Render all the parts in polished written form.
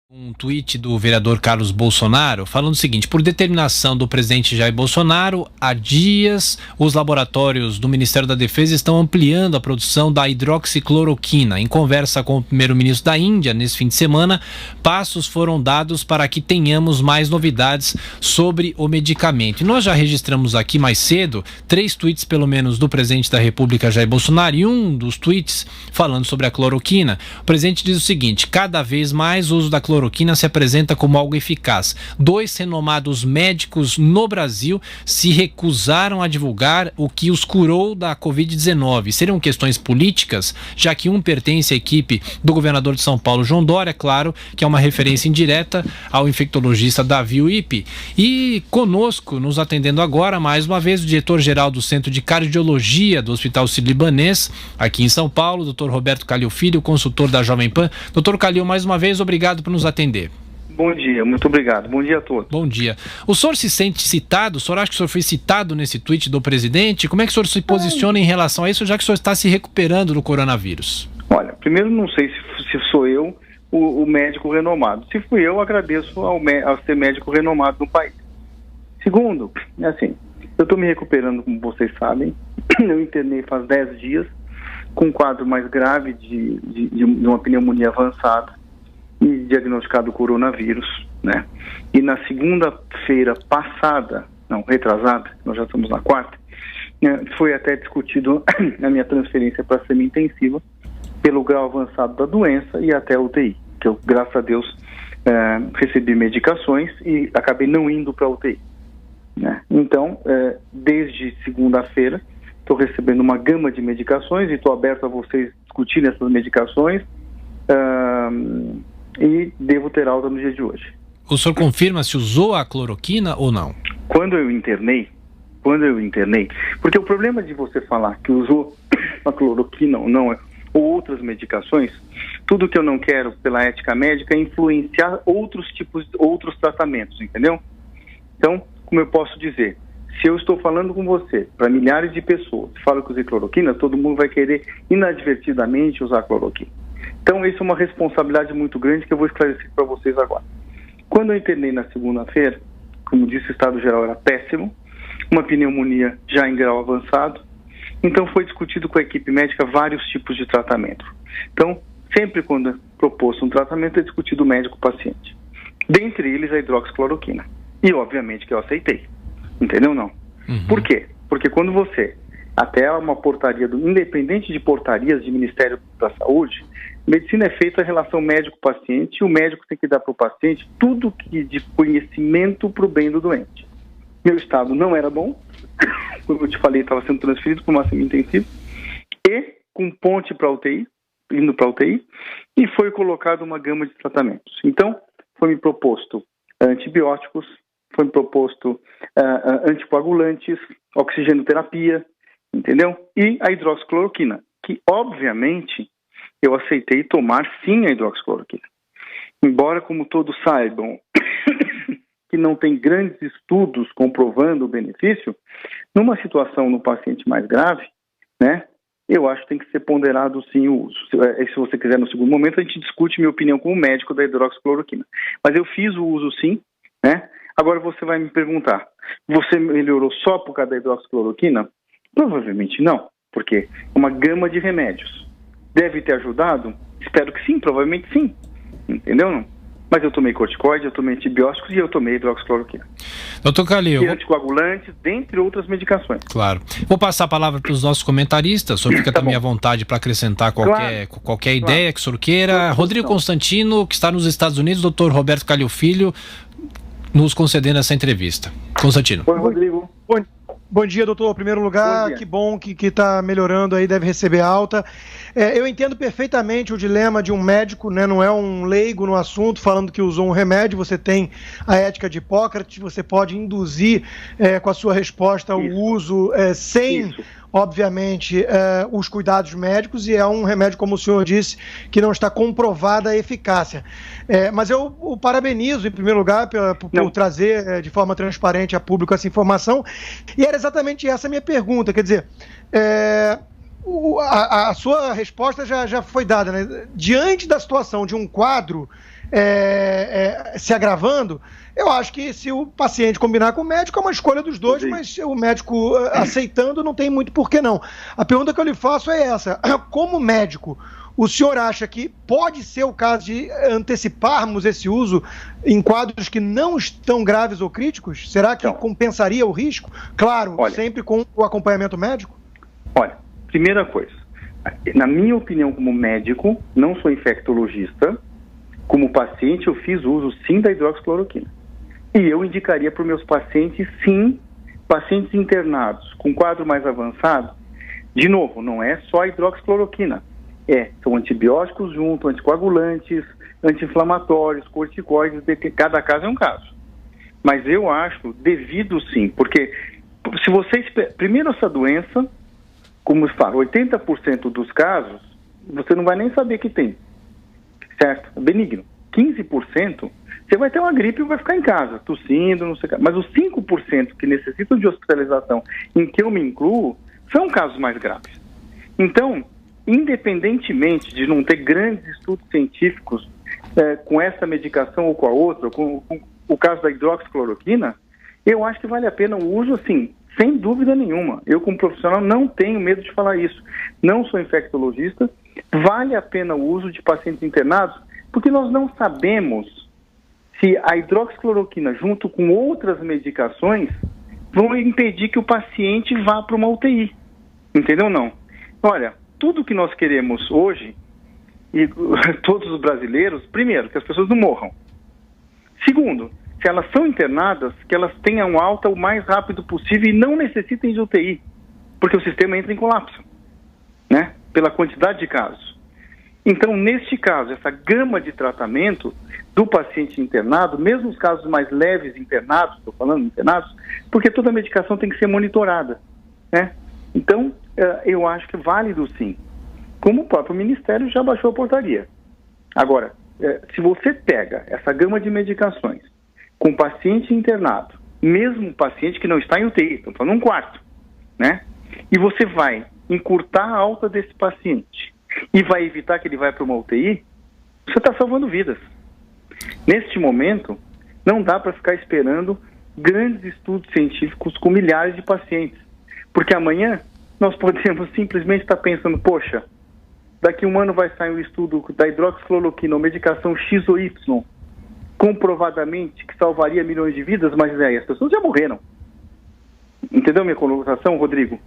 Um tweet do vereador Carlos Bolsonaro falando o seguinte: por determinação do presidente Jair Bolsonaro, há dias os laboratórios do Ministério da Defesa estão ampliando a produção da hidroxicloroquina. Em conversa com o primeiro-ministro da Índia nesse fim de semana, passos foram dados para que tenhamos mais novidades sobre o medicamento. E nós já registramos aqui mais cedo 3 tweets pelo menos do presidente da República Jair Bolsonaro, e um dos tweets falando sobre a cloroquina. O presidente diz o seguinte: cada vez mais o uso da cloroquina se apresenta como algo eficaz. 2 renomados médicos no Brasil se recusaram a divulgar o que os curou da Covid-19. Seriam questões políticas, já que um pertence à equipe do governador de São Paulo, João Dória, claro, que é uma referência indireta ao infectologista Davi Uip. E conosco, nos atendendo agora, mais uma vez, o diretor-geral do Centro de Cardiologia do Hospital Sírio-Libanês, aqui em São Paulo, Dr. Roberto Calil Filho, consultor da Jovem Pan. Dr. Calil, mais uma vez, obrigado por nos atender. Bom dia, muito obrigado. Bom dia a todos. Bom dia. O senhor se sente citado? O senhor acha que o senhor foi citado nesse tweet do presidente? Como é que o senhor se posiciona em relação a isso, já que o senhor está se recuperando do coronavírus? Olha, primeiro não sei se sou eu o médico renomado. Se fui eu, agradeço ao ser médico renomado no país. Segundo, assim, eu estou me recuperando, como vocês sabem. Eu internei faz 10 dias com um quadro mais grave de uma pneumonia avançada e diagnosticado coronavírus, né? E na segunda-feira passada, retrasada, nós já estamos na quarta, foi até discutido a minha transferência para a semi-intensiva pelo grau avançado da doença e até a UTI, que eu, graças a Deus, recebi medicações e acabei não indo para a UTI, né? Então, desde segunda-feira, estou recebendo uma gama de medicações e estou aberto a vocês discutirem essas medicações, e devo ter alta no dia de hoje. O senhor confirma se usou a cloroquina ou não? Quando eu internei, porque o problema de você falar que usou a cloroquina ou não, ou outras medicações, tudo que eu não quero pela ética médica é influenciar outros tratamentos, entendeu? Então, como eu posso dizer, se eu estou falando com você, para milhares de pessoas, falo que usei cloroquina, todo mundo vai querer inadvertidamente usar cloroquina. Então, isso é uma responsabilidade muito grande que eu vou esclarecer para vocês agora. Quando eu internei na segunda-feira, como disse, o estado geral era péssimo, uma pneumonia já em grau avançado, então foi discutido com a equipe médica vários tipos de tratamento. Então, sempre quando é proposto um tratamento, é discutido o médico-paciente. Dentre eles, a hidroxicloroquina. E, obviamente, que eu aceitei. Entendeu, não? Uhum. Por quê? Porque quando você, até uma portaria, independente de portarias de Ministério da Saúde, medicina é feita a relação médico-paciente e o médico tem que dar para o paciente tudo que de conhecimento para o bem do doente. Meu estado não era bom, como eu te falei, estava sendo transferido para uma semi-intensiva e com ponte para UTI, indo para UTI, e foi colocado uma gama de tratamentos. Então, foi me proposto antibióticos, foi me proposto anticoagulantes, oxigenoterapia, entendeu? E a hidroxicloroquina, que obviamente eu aceitei tomar sim a hidroxicloroquina. Embora, como todos saibam, que não tem grandes estudos comprovando o benefício, numa situação no paciente mais grave, né, eu acho que tem que ser ponderado sim o uso. Se você quiser, no segundo momento, a gente discute minha opinião como médico da hidroxicloroquina. Mas eu fiz o uso sim, né? Agora você vai me perguntar, você melhorou só por causa da hidroxicloroquina? Provavelmente não, porque é uma gama de remédios. Deve ter ajudado? Espero que sim, provavelmente sim. Entendeu, não? Mas eu tomei corticoide, eu tomei antibióticos e eu tomei hidroxicloroquina. Dr. Calil. E anticoagulantes, dentre outras medicações. Claro. Vou passar a palavra para os nossos comentaristas. O senhor fica também à vontade para acrescentar qualquer ideia que o senhor queira. Rodrigo Constantino, que está nos Estados Unidos, Dr. Roberto Calil Filho, nos concedendo essa entrevista. Constantino. Oi, Rodrigo. Bom dia, doutor. Em primeiro lugar, que bom que está melhorando aí, deve receber alta. Eu entendo perfeitamente o dilema de um médico, né? Não é um leigo no assunto, falando que usou um remédio. Você tem a ética de Hipócrates, você pode induzir com a sua resposta o uso sem... obviamente, os cuidados médicos, e é um remédio, como o senhor disse, que não está comprovada a eficácia. Mas eu o parabenizo, em primeiro lugar, por trazer de forma transparente a público essa informação, e era exatamente essa a minha pergunta, quer dizer, a sua resposta já foi dada, né? Diante da situação de um quadro se agravando, eu acho que se o paciente combinar com o médico, é uma escolha dos dois, mas o médico aceitando não tem muito porquê não. A pergunta que eu lhe faço é essa: como médico, o senhor acha que pode ser o caso de anteciparmos esse uso em quadros que não estão graves ou críticos? Será que compensaria o risco? Claro, sempre com o acompanhamento médico? Olha, primeira coisa, na minha opinião como médico, não sou infectologista, como paciente eu fiz uso sim da hidroxicloroquina. E eu indicaria para os meus pacientes, sim, pacientes internados com quadro mais avançado. De novo, não é só a hidroxicloroquina. São antibióticos junto, anticoagulantes, anti-inflamatórios, corticoides, cada caso é um caso. Mas eu acho devido sim, porque se vocês... Primeiro, essa doença, como se fala, 80% dos casos, você não vai nem saber que tem, certo? É benigno. 15%, você vai ter uma gripe e vai ficar em casa, tossindo, não sei o que. Mas os 5% que necessitam de hospitalização, em que eu me incluo, são casos mais graves. Então, independentemente de não ter grandes estudos científicos com essa medicação ou com a outra, com o caso da hidroxicloroquina, eu acho que vale a pena o uso, assim, sem dúvida nenhuma. Eu, como profissional, não tenho medo de falar isso. Não sou infectologista. Vale a pena o uso de pacientes internados, porque nós não sabemos se a hidroxicloroquina, junto com outras medicações, vão impedir que o paciente vá para uma UTI. Entendeu ou não? Olha, tudo que nós queremos hoje, e todos os brasileiros, primeiro, que as pessoas não morram. Segundo, se elas são internadas, que elas tenham alta o mais rápido possível e não necessitem de UTI, porque o sistema entra em colapso, né? Pela quantidade de casos. Então, neste caso, essa gama de tratamento do paciente internado, mesmo os casos mais leves internados, estou falando internados, porque toda medicação tem que ser monitorada, né? Então, eu acho que é válido sim. Como o próprio Ministério já baixou a portaria. Agora, se você pega essa gama de medicações com paciente internado, mesmo paciente que não está em UTI, estamos falando um quarto, né? E você vai encurtar a alta desse paciente e vai evitar que ele vá para uma UTI, você está salvando vidas. Neste momento, não dá para ficar esperando grandes estudos científicos com milhares de pacientes, porque amanhã nós podemos simplesmente estar pensando, poxa, daqui a um ano vai sair um estudo da hidroxicloroquina, ou medicação X ou Y, comprovadamente que salvaria milhões de vidas, mas as pessoas já morreram. Entendeu minha colocação, Rodrigo?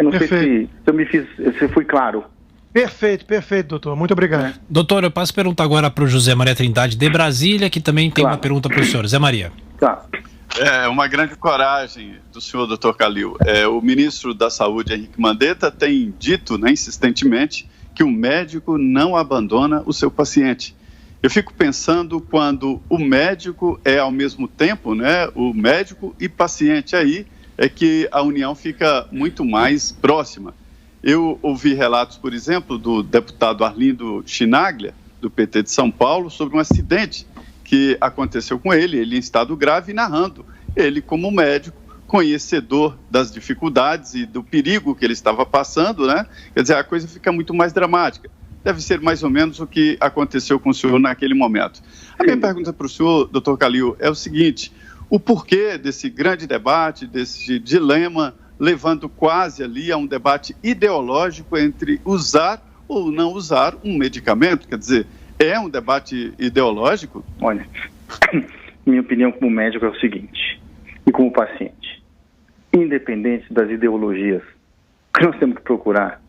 Não sei se fui claro. Perfeito, doutor. Muito obrigado. Doutor, eu passo a pergunta agora para o José Maria Trindade de Brasília, que também tem uma pergunta para o senhor. Zé Maria. Tá. É uma grande coragem do senhor, doutor Calil. O ministro da Saúde, Henrique Mandetta, tem dito, né, insistentemente, que o médico não abandona o seu paciente. Eu fico pensando quando o médico é ao mesmo tempo, né, o médico e paciente, aí é que a união fica muito mais próxima. Eu ouvi relatos, por exemplo, do deputado Arlindo Chinaglia, do PT de São Paulo, sobre um acidente que aconteceu com ele em estado grave, narrando ele como médico, conhecedor das dificuldades e do perigo que ele estava passando, né? Quer dizer, a coisa fica muito mais dramática. Deve ser mais ou menos o que aconteceu com o senhor naquele momento. A minha pergunta para o senhor, doutor Calil, é o seguinte: o porquê desse grande debate, desse dilema, levando quase ali a um debate ideológico entre usar ou não usar um medicamento? Quer dizer, é um debate ideológico? Olha, minha opinião como médico é o seguinte, e como paciente: independente das ideologias, o que nós temos que procurar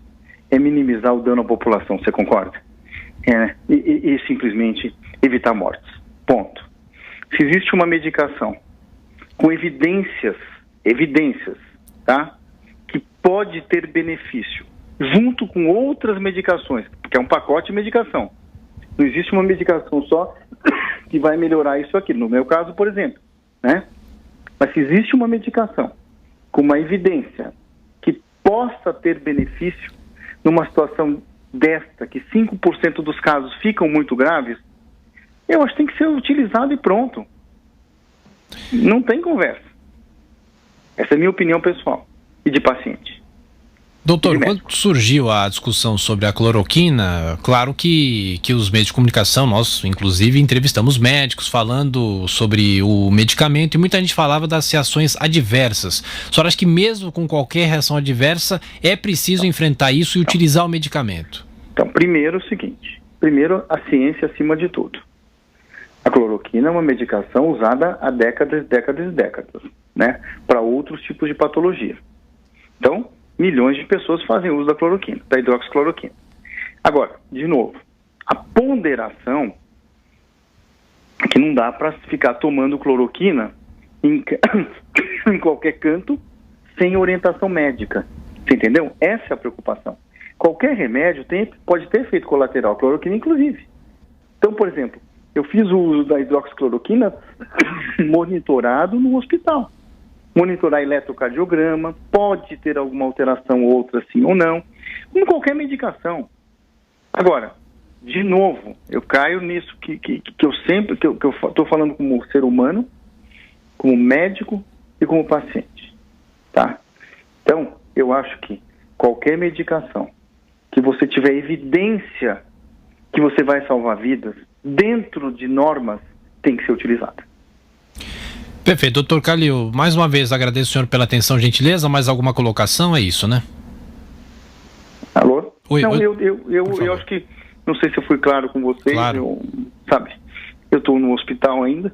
é minimizar o dano à população, você concorda? E simplesmente evitar mortes. Ponto. Se existe uma medicação com evidências, tá? Que pode ter benefício, junto com outras medicações, porque é um pacote de medicação. Não existe uma medicação só que vai melhorar isso aqui. No meu caso, por exemplo, né? Mas se existe uma medicação com uma evidência que possa ter benefício numa situação desta, que 5% dos casos ficam muito graves, eu acho que tem que ser utilizado e pronto. Não tem conversa. Essa é a minha opinião pessoal e de paciente. Doutor, quando surgiu a discussão sobre a cloroquina, claro que os meios de comunicação, nós inclusive entrevistamos médicos falando sobre o medicamento e muita gente falava das reações adversas. A senhora acha que mesmo com qualquer reação adversa é preciso enfrentar isso e utilizar o medicamento? Então, primeiro o seguinte, a ciência acima de tudo. A cloroquina é uma medicação usada há décadas, né, para outros tipos de patologia. Então, milhões de pessoas fazem uso da cloroquina, da hidroxicloroquina. Agora, de novo, a ponderação é que não dá para ficar tomando cloroquina em qualquer canto sem orientação médica. Você entendeu? Essa é a preocupação. Qualquer remédio pode ter efeito colateral, cloroquina inclusive. Então, por exemplo, eu fiz o uso da hidroxicloroquina monitorado no hospital. Monitorar eletrocardiograma, pode ter alguma alteração ou outra sim ou não, como qualquer medicação. Agora, de novo, eu caio nisso que eu estou falando como ser humano, como médico e como paciente, tá? Então, eu acho que qualquer medicação que você tiver evidência que você vai salvar vidas, dentro de normas, tem que ser utilizada. Perfeito. Doutor Calil, mais uma vez agradeço o senhor pela atenção e gentileza. Mais alguma colocação? É isso, né? Alô? Oi, não, eu acho que, não sei se eu fui claro com vocês, claro. eu estou no hospital ainda,